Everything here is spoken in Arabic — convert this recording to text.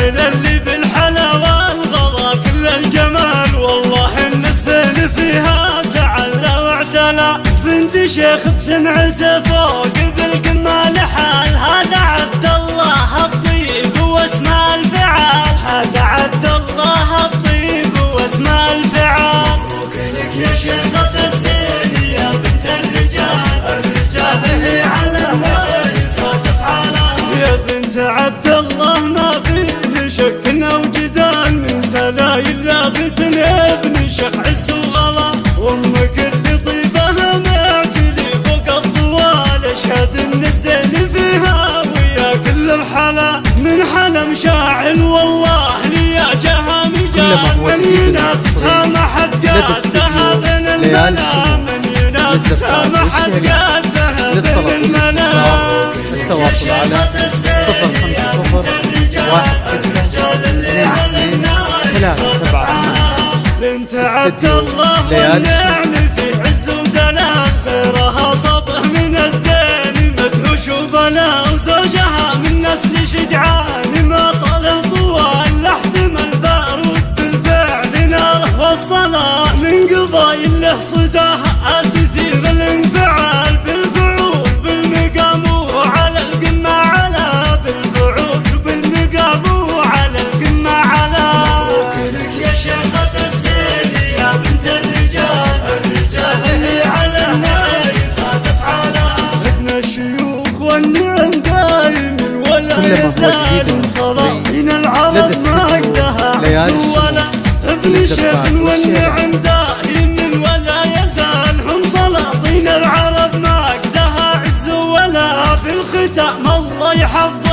الليلة اللي بالحلا والغلا كل الجمال، والله ان الزين فيها تعلى واعتلى. بنت شيخ بسمعته فوق بالجمال حال، هذا عبد الله الطيب واسمه الفعال، هذا عبد الله الطيب واسمه الفعال. مبروك يا شيخة الزين يا بنت الرجال، الرجال هي على النايف وتفعلها. يا بنت عبد الله ما فيه شك او جدال، من سلايل لابت ابن شيخ عز وغلا. وامك اللي طيبها معتلي فوق الطوال، اشهد ان الزين فيها ويا كل الحلا. من حلا مشاعل والله لي جهه مجال، من ينافسها ما حد قدها بين الملا، من ينافسها ما حد قدها بين الملا. التواصل على 0501616 بنت عبد الله والنعم في عز ودلال، غيرها صبه من الزين مدهوش وبلا. وزوجها من نسل شجعان ما طال طوال، لا احتمل بارود بالفعل ناره والصلاه. من قبايل له صداها تثير الانفعال، بالفعول بالمقام وعلى القمه على، بالفعول بالمقام وعلى القمه على. مبروك لك يا شيخة الزين يا بنت الرجال، الرجال اللي على النايف تفعلها. ابن الشيوخ والنعم دايم ولا يزال، صلاطين العرب ما قدها عز ولا. ابن شيخ والنعم دائم ولا يزال، هم سلاطين العرب ما قدها عز ولا. بالختام الله يحفظ